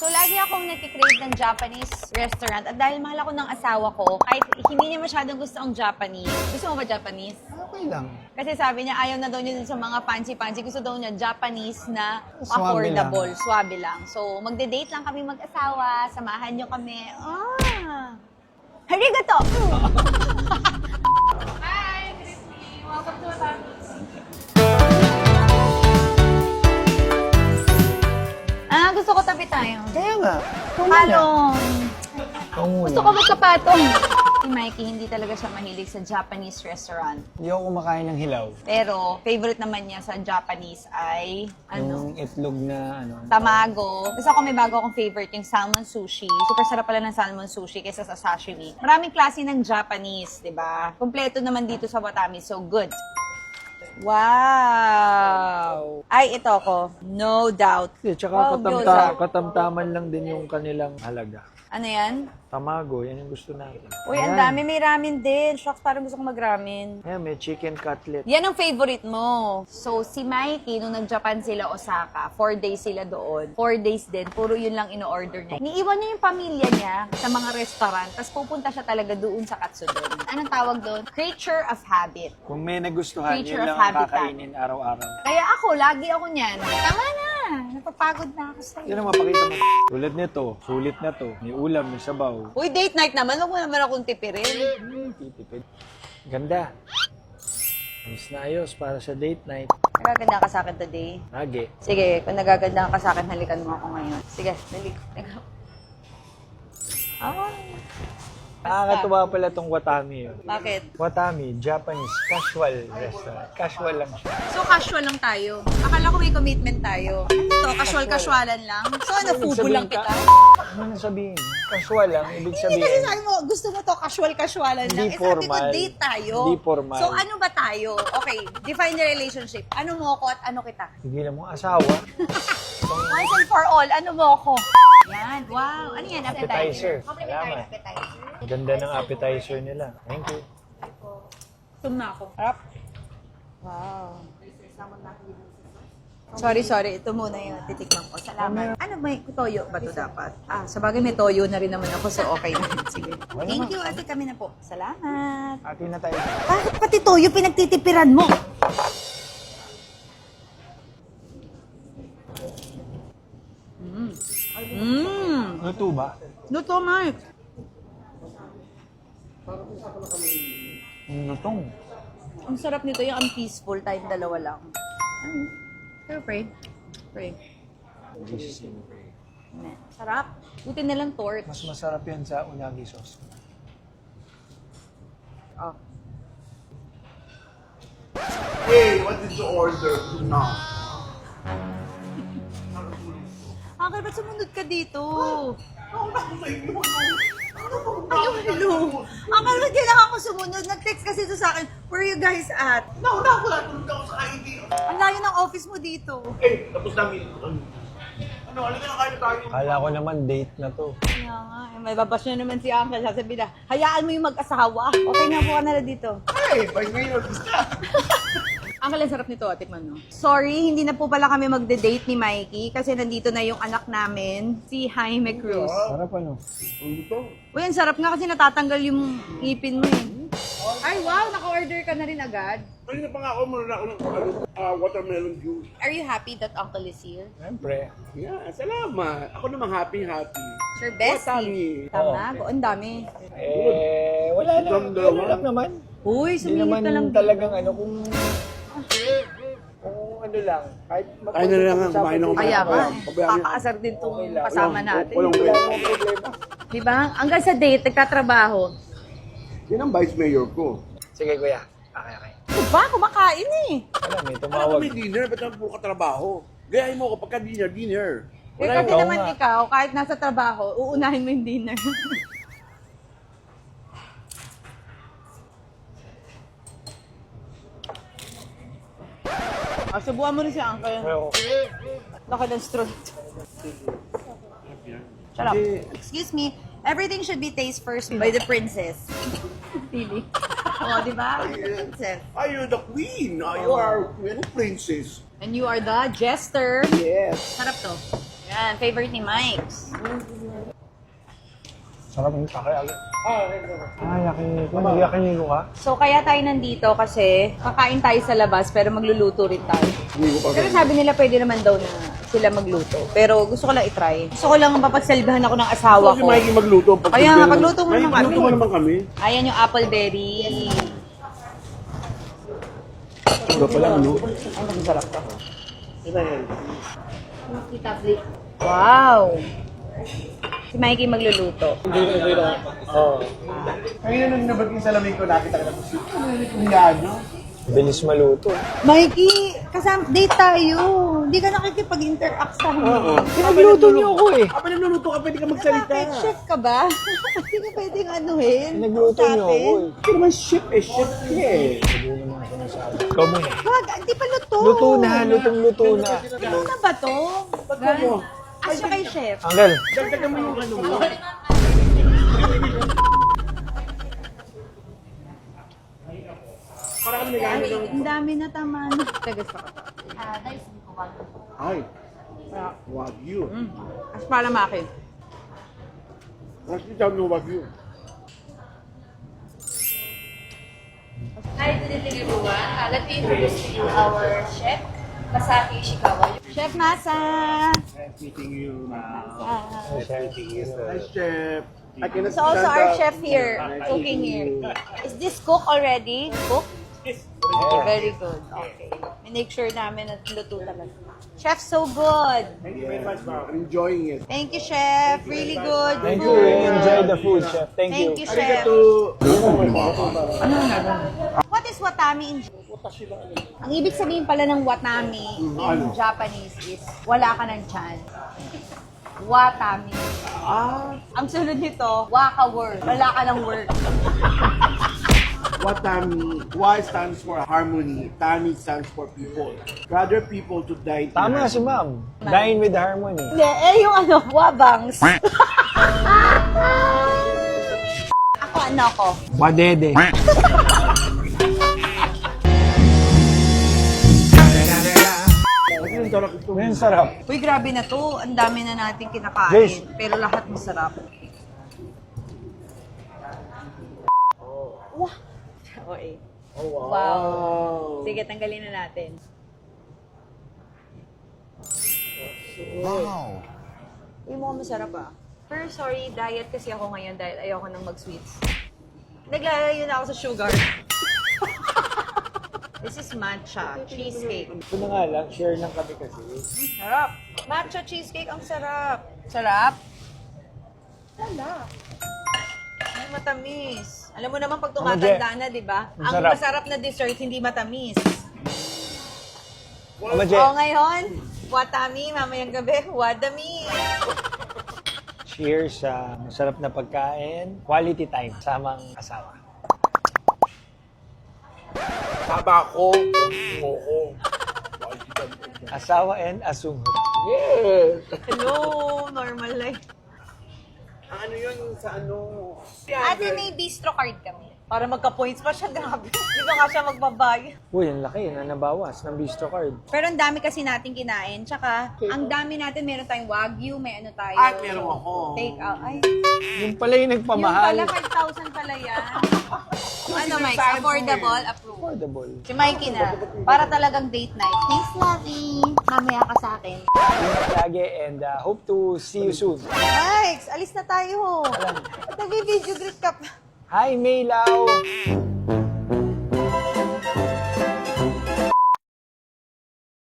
So, lagi akong nagkikrave ng Japanese restaurant. At dahil mahal ako ng asawa ko, kahit hindi niya masyadong gusto ang Japanese. Gusto mo ba Japanese? Okay lang. Kasi sabi niya, ayaw na daw niya dun sa mga fancy-fancy. Gusto daw niya Japanese na Swabe affordable. lang. Swabe lang. So, magde-date lang kami mag-asawa. Samahan niyo kami. Arigato! Hi, Christy. Welcome to Otaku. Gusto ko tabi tayo. Kaya nga. Palong! Kung Gusto ko magkapatong. Si Mikey, hindi talaga siya mahilig sa Japanese restaurant. Hindi ako kumakain ng hilaw. Pero, favorite naman niya sa Japanese ay, Yung itlog na tamago. Gusto ko may bago akong favorite, yung salmon sushi. Super sarap pala ng salmon sushi kaysa sa sashimi. Maraming klase ng Japanese, di ba? Kompleto naman dito sa Watami, so good. Wow! Ay, ito ako. No doubt. Tsaka Oh, gyoza. katamtaman lang din yung kanilang halaga. Ano yan? Tamago, yan yung gusto natin. Uy, ang dami. May ramen din. Shucks, parang gusto ko mag-ramen. Ayan, may chicken cutlet. Yan ang favorite mo. So, si Mikey, nung nag-Japan sila, Osaka, 4 days sila doon. 4 days din, puro yun lang in-order niya. Niiwan niya yung pamilya niya sa mga restaurant, tapos pupunta siya talaga doon sa Katsudon. Anong tawag doon? Creature of habit. Kung may nagustuhan, Creature yun of lang ang habitat. kakainin araw-araw. Kaya ako, lagi ako niyan. Tama na! Napapagod na ako sa'yo. Yun ang mapakita mo. Tulad nito, sulit na to. May ulam, may sabaw. Uy, date night naman. Huwag mo naman akong tipirin. Titipid. Ganda. Ayos na ayos para sa date night. Nagaganda ka sa akin today. Lagi. Sige, kung nagaganda ka sa akin, halikan mo ako ngayon. Sige, dali. Nakakatuwa pala tong Watami yun. Bakit? Watami, Japanese, casual restaurant. Casual lang siya. So, casual lang tayo. Akala ko may commitment tayo. So, casual-casualan lang. So, ano, fubo lang kita? Ano sabihin? Casual lang, ibig Hindi sabihin. kasi sabi mo, gusto mo to casual-casualan lang. Hindi Eh, sabi ko, formal. date tayo. Hindi formal. So, ano ba tayo? Okay, define the relationship. Ano mo ako at ano kita? Hindi mo asawa. Once and for all, ano mo ako? Yan, wow. Ano yan? Appetizer. Complimentary Salamat. appetizer. Ganda ng appetizer nila. Thank you. Tum na ako. Harap. Wow. Sorry. Ito muna yung titikman ko. Salamat. Ano, may toyo ba ito dapat? Sa bagay may toyo na rin naman ako, so okay na. Sige. Thank you, ate. Kami na po. Salamat. Ate na tayo. Bakit pati toyo pinagtitipiran mo? Luto ba? Luto, Mike. Lutong. Ang sarap nito, yung ang peaceful, tayong dalawa lang. Pero pray. Pray. Amen. Sarap. Buti na lang torch. Mas masarap yan sa unagi sauce. Oh. Hey, what did you order? No. Uncle, ba't sumunod ka dito? Nauna ko sa inyo. Hello. Uncle, ba't kailangan ako sumunod? Nag-text kasi ito sa akin, where are you guys at? Nauna ko lang. Tulog ako sa kainin. Ang layo ng office mo dito. Eh, tapos namin. Ano, halika na kayo tayo. Kala ko naman date na to. Kaya nga, may babash na naman si Uncle. Sasabihin na, hayaan mo yung mag-asawa. Okay na po ka na dito. Hey, by ngayon, gusto. Uncle, ang sarap nito. Tikman mo. Sorry, hindi na po pala kami magde-date ni Mikey kasi nandito na yung anak namin, si Jaime Cruz. Sarap ano? Ang gusto. Uy, ang sarap nga kasi natatanggal yung ngipin mo eh. Ay, wow! Naka-order ka na rin agad. Kanina pa nga ako, muna ako ng watermelon juice. Are you happy that Uncle is here? Siyempre. Yeah, salamat. Ako namang happy. Sir Bessie. Watami. Tama. Ang dami. Wala lang. Wala lang naman. Uy, Hindi sumilip naman ka lang. talagang ano kung ano lang. Kahit Ay, na lang nga, kumain ako. Kaya nga, Pabayaan niyo. kakaasar din itong kasama natin. Walang wala kwenta. namang problema. Diba? Hanggang sa date, nagtatrabaho. Yan ang vice mayor ko. Sige kuya. Okay. Diba? Kumakain eh. Alam, may Alam tumawag. mo, may dinner. Ba't naman puro katrabaho? Gayahin mo ako pagka dinner. Eh, kasi ikaw naman nga. ikaw, kahit nasa trabaho, uunahin mo yung dinner. Subuhan mo rin si Uncle. Well, Laki ng straw. Shut up. Excuse me. Everything should be taste first by the princess. Pili. Oh, di ba? Princess. Are you the queen? You are queen princess. And you are the jester. Yes. Sarap to. Yan, favorite ni Mike's. Sarap yung takay agad. Ay, yakiniko. Nag-yakiniko ka? So, kaya tayo nandito kasi kakain tayo sa labas pero magluluto rin tayo. Pero sabi nila pwede naman daw na sila magluto. Pero gusto ko lang itry. Gusto ko lang mapagsalbahan ako ng asawa Si ko. Mikey magluto. Kaya nga, pagluto mo naman. Magluto mo naman kami. Ayan yung apple berry. Ito pa lang, no? Ay, masarap to. Wow! Si Mikey magluluto. Kanina nung nabag yung salamin ko, nakita ka na po. Ano? Bilis maluto. Mikey, kasama, date tayo. Hindi ka nakikipag-interact sa amin. Pinagluto niyo ako eh. Kapag nagluluto ka, pwede ka magsalita. Bakit? Chef ka ba? Hindi ka pwedeng anuhin. Pinagluto niyo ako eh. Hindi naman chef eh, chef ka eh. Ikaw muna. Wag, hindi pa luto. Luto na, lutong-luto na. Luto na ba to? mo? Asya kay chef. Uncle, Dagdagan mo yung ano mo. Para kami nag-ano ng... Ang dami na tama na. Tagas pa ka. Ay, Wagyu. As para makin. Nakita mo yung Wagyu. Hi, good evening everyone. Let me introduce to you our chef, Masaki Ishikawa. Chef Masa! Nice meeting you, ma'am. Ah. Nice chef. I cannot So also stand our up. chef here, cooking here. Is this cook already? Cook? Very good. Okay. Make sure namin na luto talaga. Chef, so good. Thank you very much, ma'am. I'm enjoying it. Thank you, Chef. Really good thank you. food. Enjoy the food, chef. Thank you. Thank you, Chef. What is watami in Ang ibig sabihin pala ng watami in Japanese is wala ka ng chance. Watami. Ang sunod nito, waka word. Wala ka ng word. Watami. Y stands for harmony. Tami stands for people. Gather people to die. Tama si ma'am. Dine with harmony. Hindi, yung ano, wabangs. Ako, ano ko? Wadede. Ang sarap ito. Ngayon sarap. Uy, grabe na to. Ang dami na natin kinakain. Guys. Pero lahat masarap. Wow. Okay. Oh, wow. Wow. Sige, tanggalin na natin. Wow. Uy, mukhang masarap ah. Pero sorry, diet kasi ako ngayon dahil ayoko nang mag-sweets. Naglalayo na ako sa sugar. This is matcha cheesecake. Ito na nga lang, share lang kami kasi. Sarap. Matcha cheesecake, ang sarap. Sarap? Sarap. Ay, matamis. Alam mo naman pag tumatanda na, di ba? Ang Masarap. masarap na dessert, hindi matamis. Mama Je, O ngayon, watami, mamayang gabi, wadami. cheers sa masarap na pagkain. Quality time. Samang asawa. Taba ko. Oo. Asawa and asungot. Yes. Hello, normal life. Ano yun sa ano? Ate, may bistro card kami. Para magka-points pa siya, grabe. Dito nga siya magbabayad. Uy, ang laki na nabawas ng bistro card. Pero ang dami kasi natin kinain. Tsaka, ang dami natin, meron tayong Wagyu, may ano tayo. At meron ako. Take out. Ay, Yung pala yung yung nagpamahal. pala 5,000 pala yan. Ano, Mike? Affordable? Approve. Affordable. Si Mikey na. Para talagang date night. Thanks, Lovey. Mamaya ka sa akin. Ingat lagi and hope to see you soon. Mike, alis na tayo. Nag-video greet ka pa. Hi, Maylaw!